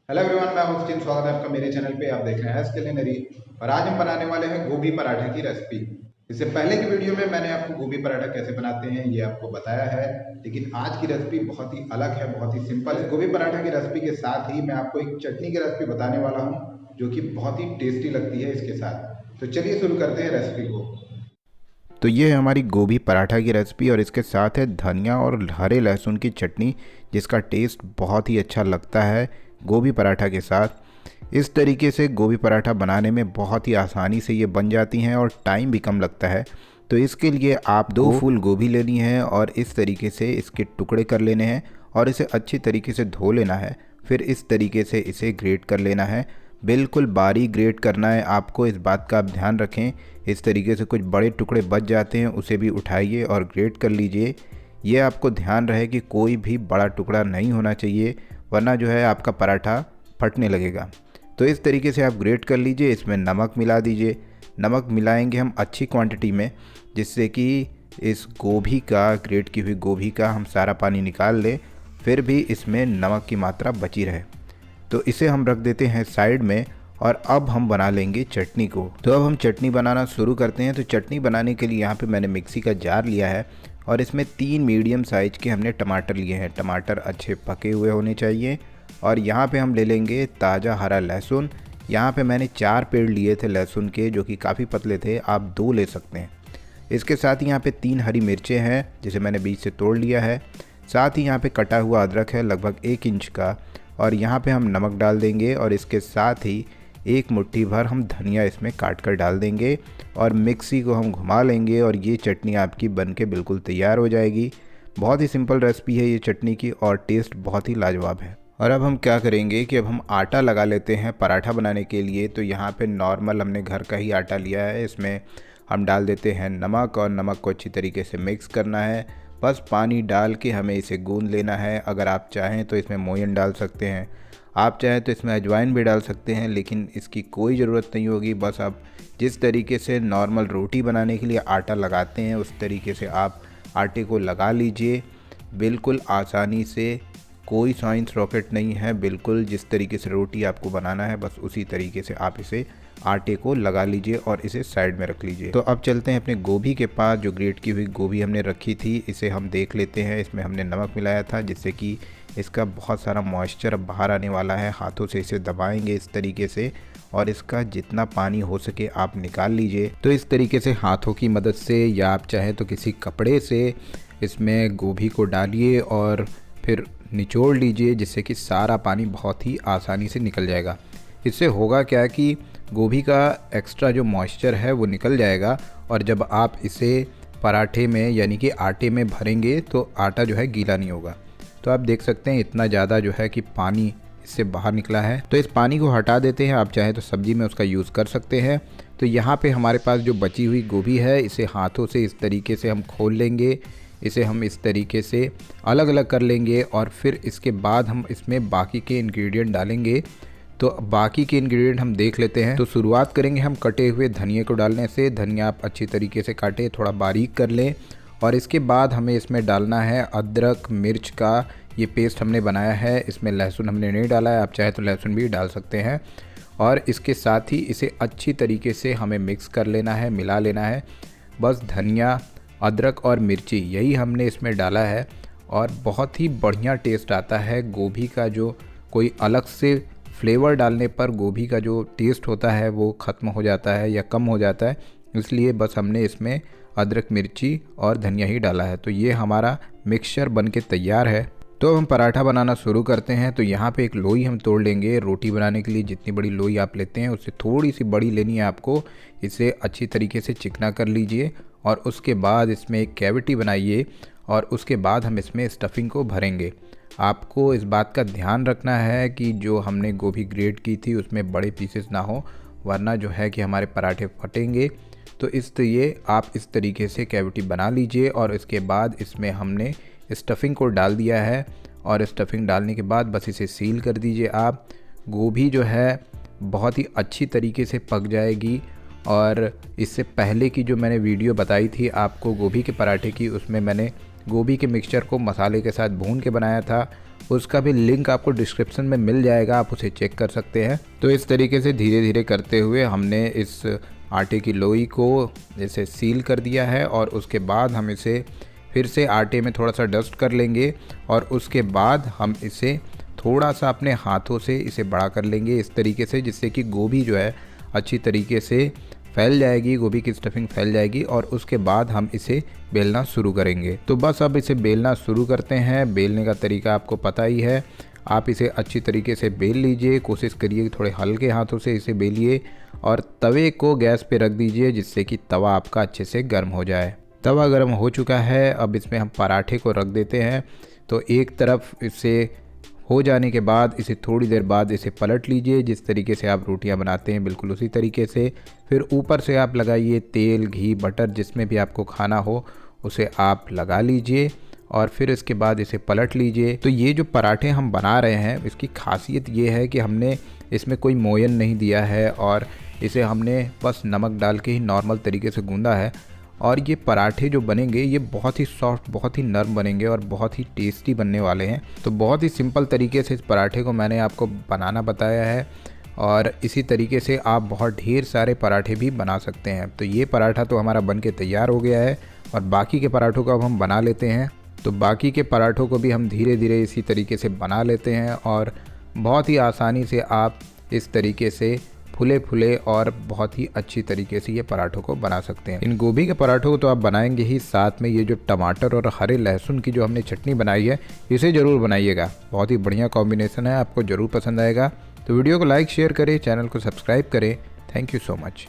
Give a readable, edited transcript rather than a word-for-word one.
Hello everyone, मैं मुफ्तीन। स्वागत है आपका मेरे चैनल पे। आप देख रहे हैं एस कुलिनरी और आज हम बनाने वाले हैं गोभी पराठा की रेसिपी। इससे पहले की वीडियो में मैंने आपको गोभी पराठा कैसे बनाते हैं ये आपको बताया है, लेकिन आज की रेसिपी बहुत ही अलग है, बहुत ही सिंपल है। गोभी पराठा की रेसिपी के साथ ही मैं आपको एक चटनी की रेसिपी बताने वाला हूँ जो कि बहुत ही टेस्टी लगती है इसके साथ। तो चलिए शुरू करते हैं रेसिपी को। तो ये है हमारी गोभी पराठा की रेसिपी और इसके साथ है धनिया और हरे लहसुन की चटनी, जिसका टेस्ट बहुत ही अच्छा लगता है गोभी पराठा के साथ। इस तरीके से गोभी पराठा बनाने में बहुत ही आसानी से ये बन जाती हैं और टाइम भी कम लगता है। तो इसके लिए आप 2 फूल गोभी लेनी है और इस तरीके से इसके टुकड़े कर लेने हैं और इसे अच्छी तरीके से धो लेना है। फिर इस तरीके से इसे ग्रेट कर लेना है, बिल्कुल बारीक ग्रेट करना है आपको। इस बात का आप ध्यान रखें। इस तरीके से कुछ बड़े टुकड़े बच जाते हैं उसे भी उठाइए और ग्रेट कर लीजिए। ये आपको ध्यान रहे कि कोई भी बड़ा टुकड़ा नहीं होना चाहिए, वरना जो है आपका पराठा फटने लगेगा। तो इस तरीके से आप ग्रेट कर लीजिए। इसमें नमक मिला दीजिए। नमक मिलाएंगे हम अच्छी क्वांटिटी में, जिससे कि इस गोभी का, ग्रेट की हुई गोभी का हम सारा पानी निकाल लें, फिर भी इसमें नमक की मात्रा बची रहे। तो इसे हम रख देते हैं साइड में और अब हम बना लेंगे चटनी को। तो अब हम चटनी बनाना शुरू करते हैं। तो चटनी बनाने के लिए यहाँ पे मैंने मिक्सी का जार लिया है और इसमें 3 मीडियम साइज के हमने टमाटर लिए हैं। टमाटर अच्छे पके हुए होने चाहिए। और यहाँ पे हम ले लेंगे ताज़ा हरा लहसुन। यहाँ पे मैंने 4 पेड़ लिए थे लहसुन के, जो कि काफ़ी पतले थे, आप 2 ले सकते हैं। इसके साथ ही यहाँ पे 3 हरी मिर्चें हैं जिसे मैंने बीच से तोड़ लिया है। साथ ही यहाँ पे कटा हुआ अदरक है लगभग 1 इंच का। और यहाँ पे हम नमक डाल देंगे और इसके साथ ही 1 मुट्ठी भर हम धनिया इसमें काट कर डाल देंगे और मिक्सी को हम घुमा लेंगे और ये चटनी आपकी बन के बिल्कुल तैयार हो जाएगी। बहुत ही सिंपल रेसिपी है ये चटनी की और टेस्ट बहुत ही लाजवाब है। और अब हम क्या करेंगे कि अब हम आटा लगा लेते हैं पराठा बनाने के लिए। तो यहाँ पे नॉर्मल हमने घर का ही आटा लिया है। इसमें हम डाल देते हैं नमक और नमक को अच्छी तरीके से मिक्स करना है। बस पानी डाल के हमें इसे गूंद लेना है। अगर आप चाहें तो इसमें मोयन डाल सकते हैं, आप चाहें तो इसमें अजवाइन भी डाल सकते हैं, लेकिन इसकी कोई ज़रूरत नहीं होगी। बस आप जिस तरीके से नॉर्मल रोटी बनाने के लिए आटा लगाते हैं उस तरीके से आप आटे को लगा लीजिए, बिल्कुल आसानी से। कोई साइंस रॉकेट नहीं है, बिल्कुल जिस तरीके से रोटी आपको बनाना है बस उसी तरीके से आप इसे आटे को लगा लीजिए और इसे साइड में रख लीजिए। तो अब चलते हैं अपने गोभी के पास। जो ग्रेट की हुई गोभी हमने रखी थी इसे हम देख लेते हैं। इसमें हमने नमक मिलाया था जिससे कि इसका बहुत सारा मॉइस्चर अब बाहर आने वाला है। हाथों से इसे दबाएंगे इस तरीके से और इसका जितना पानी हो सके आप निकाल लीजिए। तो इस तरीके से हाथों की मदद से या आप चाहें तो किसी कपड़े से इसमें गोभी को डालिए और फिर निचोड़ लीजिए, जिससे कि सारा पानी बहुत ही आसानी से निकल जाएगा। इससे होगा क्या कि गोभी का एक्स्ट्रा जो मॉइस्चर है वो निकल जाएगा और जब आप इसे पराठे में यानी कि आटे में भरेंगे तो आटा जो है गीला नहीं होगा। तो आप देख सकते हैं इतना ज़्यादा जो है कि पानी इससे बाहर निकला है। तो इस पानी को हटा देते हैं। आप चाहें तो सब्जी में उसका यूज़ कर सकते हैं। तो यहाँ पे हमारे पास जो बची हुई गोभी है इसे हाथों से इस तरीके से हम खोल लेंगे। इसे हम इस तरीके से अलग अलग कर लेंगे और फिर इसके बाद हम इसमें बाकी के इंग्रेडिएंट डालेंगे। तो बाकी के इंग्रेडिएंट हम देख लेते हैं। तो शुरुआत करेंगे हम कटे हुए धनिया को डालने से। धनिया आप अच्छी तरीके से काटें, थोड़ा बारीक कर लें। और इसके बाद हमें इसमें डालना है अदरक मिर्च का ये पेस्ट हमने बनाया है। इसमें लहसुन हमने नहीं डाला है, आप चाहे तो लहसुन भी डाल सकते हैं। और इसके साथ ही इसे अच्छी तरीके से हमें मिक्स कर लेना है, मिला लेना है। बस धनिया, अदरक और मिर्ची यही हमने इसमें डाला है और बहुत ही बढ़िया टेस्ट आता है। गोभी का जो कोई अलग से फ्लेवर डालने पर गोभी का जो टेस्ट होता है वो ख़त्म हो जाता है या कम हो जाता है, इसलिए बस हमने इसमें अदरक मिर्ची और धनिया ही डाला है। तो ये हमारा मिक्सचर बन के तैयार है। तो हम पराठा बनाना शुरू करते हैं। तो यहाँ पे एक लोई हम तोड़ लेंगे। रोटी बनाने के लिए जितनी बड़ी लोई आप लेते हैं उससे थोड़ी सी बड़ी लेनी है आपको। इसे अच्छी तरीके से चिकना कर लीजिए और उसके बाद इसमें एक कैविटी बनाइए और उसके बाद हम इसमें स्टफिंग को भरेंगे। आपको इस बात का ध्यान रखना है कि जो हमने गोभी ग्रेट की थी उसमें बड़े पीसेस ना हो, वरना जो है कि हमारे पराठे फटेंगे। तो इसलिए आप इस तरीके से कैविटी बना लीजिए और इसके बाद इसमें हमने स्टफिंग को डाल दिया है और स्टफिंग डालने के बाद बस इसे सील कर दीजिए आप। गोभी जो है बहुत ही अच्छी तरीके से पक जाएगी। और इससे पहले की जो मैंने वीडियो बताई थी आपको गोभी के पराठे की, उसमें मैंने गोभी के मिक्सचर को मसाले के साथ भून के बनाया था उसका भी लिंक आपको डिस्क्रिप्शन में मिल जाएगा, आप उसे चेक कर सकते हैं। तो इस तरीके से धीरे धीरे करते हुए हमने इस आटे की लोई को जैसे सील कर दिया है और उसके बाद हम इसे फिर से आटे में थोड़ा सा डस्ट कर लेंगे और उसके बाद हम इसे थोड़ा सा अपने हाथों से इसे बड़ा कर लेंगे इस तरीके से, जिससे कि गोभी जो है अच्छी तरीके से फैल जाएगी, गोभी की स्टफिंग फैल जाएगी और उसके बाद हम इसे बेलना शुरू करेंगे। तो बस अब इसे बेलना शुरू करते हैं। बेलने का तरीका आपको पता ही है, आप इसे अच्छी तरीके से बेल लीजिए, कोशिश करिए थोड़े हल्के हाथों से इसे बेलिए और तवे को गैस पे रख दीजिए जिससे कि तवा आपका अच्छे से गर्म हो जाए। तवा गर्म हो चुका है, अब इसमें हम पराठे को रख देते हैं। तो एक तरफ इसे हो जाने के बाद इसे थोड़ी देर बाद इसे पलट लीजिए, जिस तरीके से आप रोटियां बनाते हैं बिल्कुल उसी तरीके से। फिर ऊपर से आप लगाइए तेल, घी, बटर, जिसमें भी आपको खाना हो उसे आप लगा लीजिए और फिर इसके बाद इसे पलट लीजिए। तो ये जो पराठे हम बना रहे हैं इसकी खासियत ये है कि हमने इसमें कोई मोयन नहीं दिया है और इसे हमने बस नमक डाल के ही नॉर्मल तरीके से गूंदा है और ये पराठे जो बनेंगे ये बहुत ही सॉफ्ट, बहुत ही नरम बनेंगे और बहुत ही टेस्टी बनने वाले हैं। तो बहुत ही सिंपल तरीके से इस पराठे को मैंने आपको बनाना बताया है और इसी तरीके से आप बहुत ढेर सारे पराठे भी बना सकते हैं। तो ये पराठा तो हमारा बन के तैयार हो गया है और बाकी के पराठों को अब हम बना लेते हैं। तो बाकी के पराठों को भी हम धीरे धीरे इसी तरीके से बना लेते हैं और बहुत ही आसानी से आप इस तरीके से फुले फुले और बहुत ही अच्छी तरीके से ये पराठों को बना सकते हैं। इन गोभी के पराठों को तो आप बनाएंगे ही, साथ में ये जो टमाटर और हरे लहसुन की जो हमने चटनी बनाई है इसे ज़रूर बनाइएगा। बहुत ही बढ़िया कॉम्बिनेशन है, आपको ज़रूर पसंद आएगा। तो वीडियो को लाइक शेयर करें, चैनल को सब्सक्राइब करें। Thank you so much.